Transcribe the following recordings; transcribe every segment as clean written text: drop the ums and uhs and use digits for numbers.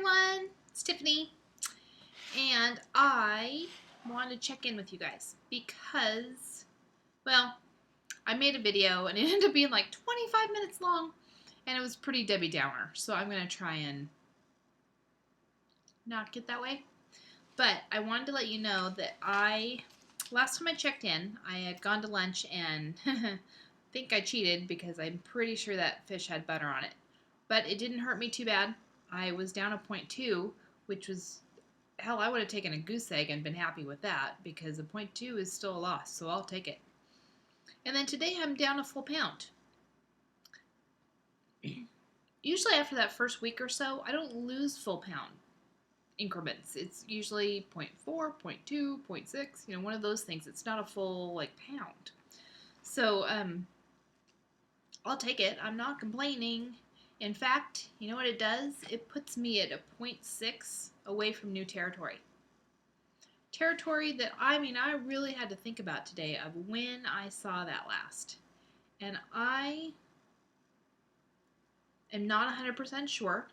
everyone, it's Tiffany, and I wanted to check in with you guys because, well, I made a video and it ended up being like 25 minutes long, and it was pretty Debbie Downer, so I'm going to try and not get that way. But I wanted to let you know that last time I checked in, I had gone to lunch and think I cheated because I'm pretty sure that fish had butter on it. But it didn't hurt me too bad. I was down a 0.2, which was, hell, I would have taken a goose egg and been happy with that because a 0.2 is still a loss, so I'll take it. And then today I'm down a full pound. Usually after that first week or so, I don't lose full pound increments. It's usually 0.4, 0.2, 0.6, one of those things. It's not a full, pound. So, I'll take it. I'm not complaining. In fact, you know what it does? It puts me at a 0.6 away from new territory. Territory that, I really had to think about today of when I saw that last. And I am not 100% sure,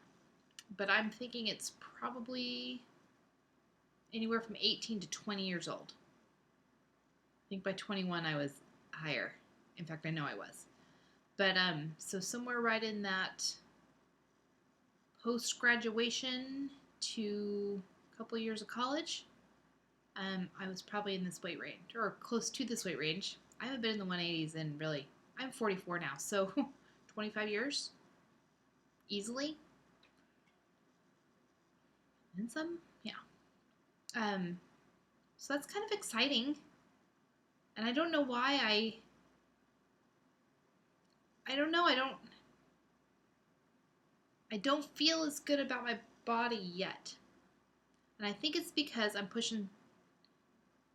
but I'm thinking it's probably anywhere from 18 to 20 years old. I think by 21 I was higher. In fact, I know I was. But so somewhere right in that post-graduation to a couple years of college, I was probably in this weight range, or close to this weight range. I haven't been in the 180s in really, I'm 44 now, so 25 years, easily. And some, yeah. So that's kind of exciting. And I don't know why I don't know, I don't feel as good about my body yet. And I think it's because I'm pushing,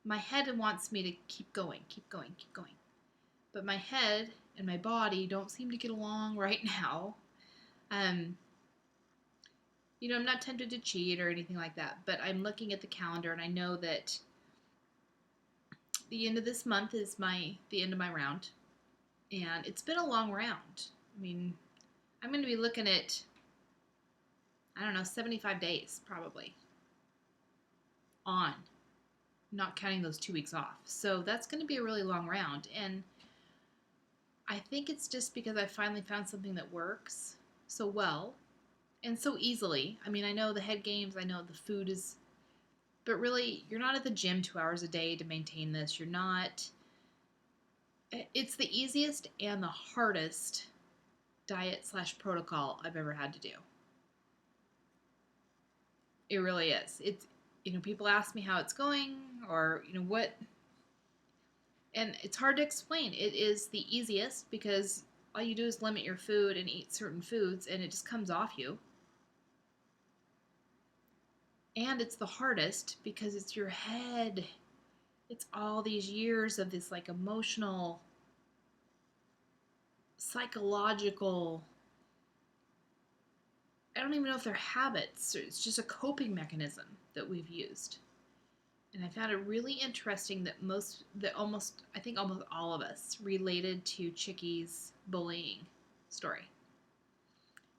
my head wants me to keep going, keep going, keep going. But my head and my body don't seem to get along right now. I'm not tempted to cheat or anything like that, but I'm looking at the calendar and I know that the end of this month is the end of my round. And it's been a long round. I'm going to be looking at, 75 days probably on, not counting those 2 weeks off. So that's going to be a really long round. And I think it's just because I finally found something that works so well and so easily. I know the head games, I know the food is, but really, you're not at the gym 2 hours a day to maintain this. You're not, it's the easiest and the hardest diet/protocol I've ever had to do. It really is. It's, people ask me how it's going or, what, and it's hard to explain. It is the easiest because all you do is limit your food and eat certain foods and it just comes off you. And it's the hardest because it's your head. It's all these years of this emotional, psychological, I don't even know if they're habits. It's just a coping mechanism that we've used. And I found it really interesting that almost all of us related to Chicky's bullying story.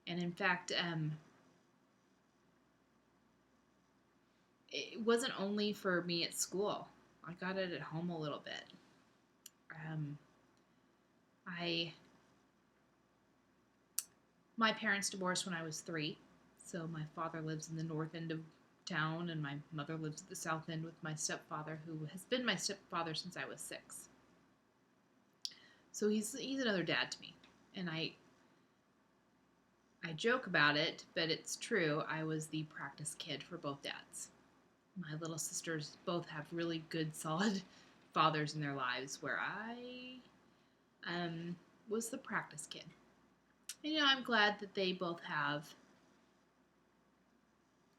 And in fact, it wasn't only for me at school. I got it at home a little bit. My parents divorced when I was 3, so my father lives in the north end of town, and my mother lives at the south end with my stepfather, who has been my stepfather since I was 6. So he's another dad to me, and I joke about it, but it's true. I was the practice kid for both dads. My little sisters both have really good, solid fathers in their lives, where I was the practice kid. And, I'm glad that they both have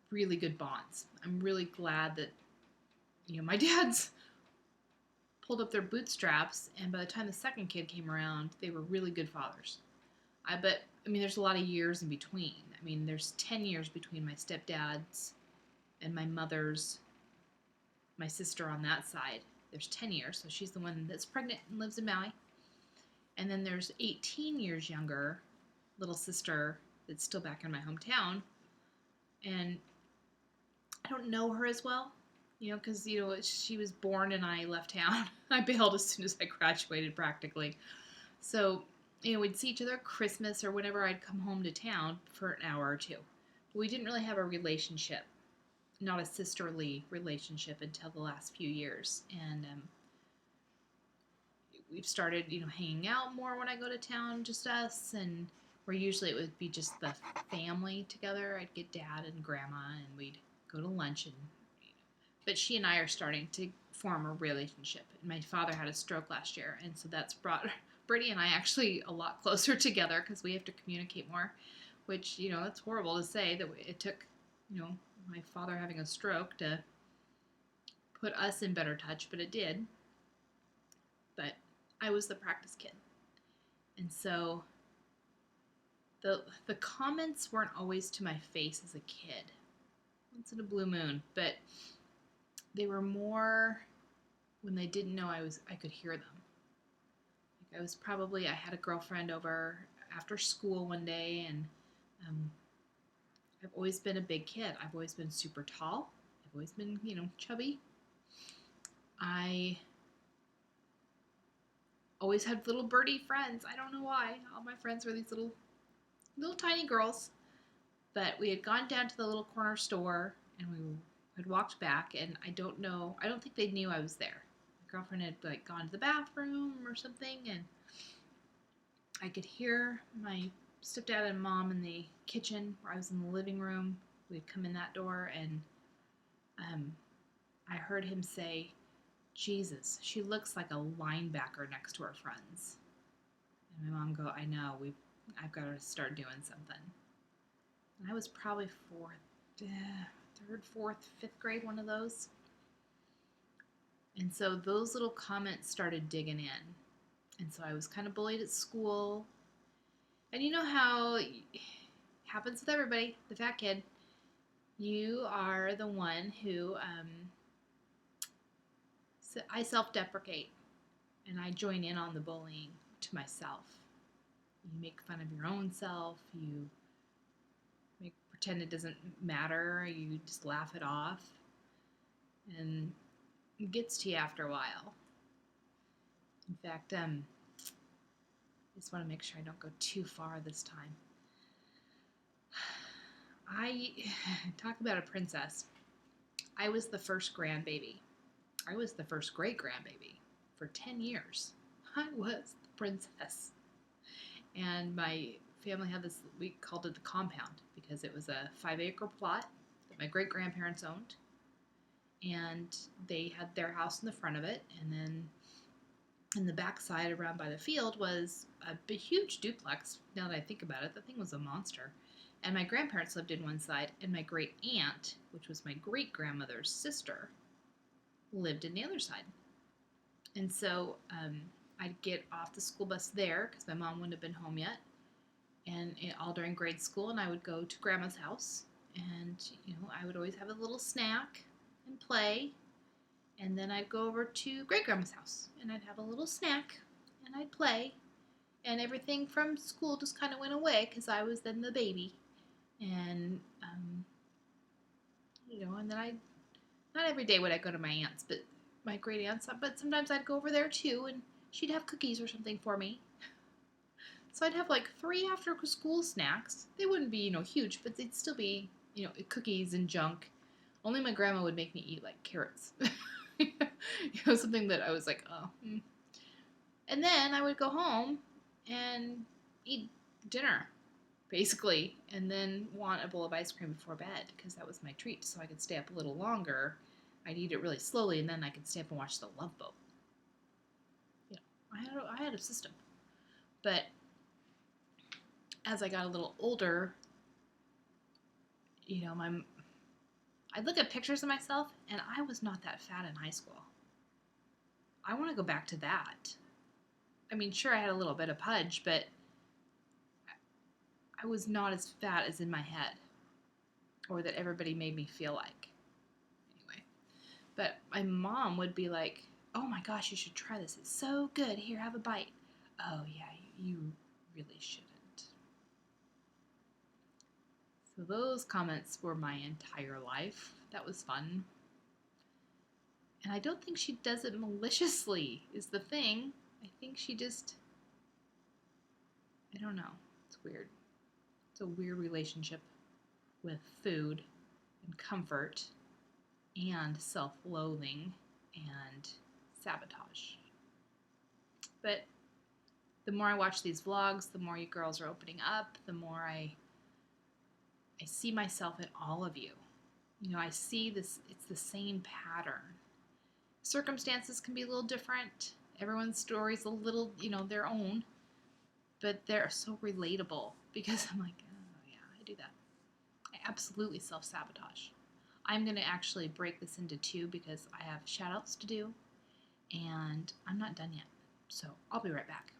really good bonds. I'm really glad that, my dads pulled up their bootstraps, and by the time the second kid came around, they were really good fathers. But there's a lot of years in between. There's 10 years between my stepdads and my sister on that side. There's 10 years, so she's the one that's pregnant and lives in Maui. And then there's 18 years younger little sister that's still back in my hometown And I don't know her as well, because, she was born and I left town. I bailed as soon as I graduated practically. So, we'd see each other at Christmas or whenever I'd come home to town for an hour or two. But we didn't really have a relationship, not a sisterly relationship until the last few years. And we've started, hanging out more when I go to town, just us. And where usually it would be just the family together. I'd get dad and grandma and we'd go to lunch. But she and I are starting to form a relationship. And my father had a stroke last year. And so that's brought Brittany and I actually a lot closer together because we have to communicate more, which, that's horrible to say that it took, my father having a stroke to put us in better touch, but it did. But I was the practice kid. And so the comments weren't always to my face as a kid. Once in a blue moon, but they were more when they didn't know I could hear them. I had a girlfriend over after school one day, and I've always been a big kid. I've always been super tall. I've always been, chubby. I always had little birdie friends. I don't know why. All my friends were these little tiny girls. But we had gone down to the little corner store, and we had walked back, and I don't think they knew I was there. My girlfriend had gone to the bathroom or something, and I could hear my stepdad and mom in the kitchen, where I was in the living room. We'd come in that door, and I heard him say, "Jesus, she looks like a linebacker next to her friends." And my mom go, "I know, I've got to start doing something." And I was probably third, fourth, fifth grade, one of those. And so those little comments started digging in. And so I was kind of bullied at school. And you know how it happens with everybody, the fat kid. You are the one who, I self-deprecate. And I join in on the bullying to myself. You make fun of your own self. You pretend it doesn't matter. You just laugh it off. And it gets to you after a while. In fact, I just want to make sure I don't go too far this time. I talk about a princess. I was the first grandbaby. I was the first great grandbaby for 10 years. I was the princess. And my family had this, we called it the compound because it was a 5-acre plot that my great grandparents owned. And they had their house in the front of it, and then in the backside around by the field was a huge duplex. Now that I think about it, the thing was a monster. And my grandparents lived in one side, and my great aunt, which was my great grandmother's sister, lived in the other side. And so I'd get off the school bus there because my mom wouldn't have been home yet, and all during grade school, and I would go to grandma's house, and I would always have a little snack and play. And then I'd go over to great grandma's house and I'd have a little snack and I'd play. And everything from school just kind of went away because I was then the baby. And, and then not every day would I go to my aunt's, but my great aunt's, but sometimes I'd go over there too and she'd have cookies or something for me. So I'd have 3 after school snacks. They wouldn't be, huge, but they'd still be, cookies and junk. Only my grandma would make me eat carrots. Something that I was like, oh. And then I would go home and eat dinner, basically, and then want a bowl of ice cream before bed because that was my treat, so I could stay up a little longer. I'd eat it really slowly, and then I could stay up and watch The Love Boat. I had a system. But as I got a little older, I'd look at pictures of myself, and I was not that fat in high school. I want to go back to that. I mean, sure, I had a little bit of pudge, but I was not as fat as in my head, or that everybody made me feel like. Anyway, but my mom would be like, "Oh my gosh, you should try this. It's so good. Here, have a bite." Oh yeah, you really shouldn't. So those comments were my entire life. That was fun. And I don't think she does it maliciously, is the thing. I think she just, I don't know. It's weird. It's a weird relationship with food and comfort and self loathing and sabotage. But the more I watch these vlogs, the more you girls are opening up, the more I see myself in all of you. You know, I see this, it's the same pattern. Circumstances can be a little different. Everyone's story's a little, their own, but they're so relatable because I'm like, oh yeah, I do that. I absolutely self-sabotage. I'm going to actually break this into two because I have shout outs to do and I'm not done yet. So I'll be right back.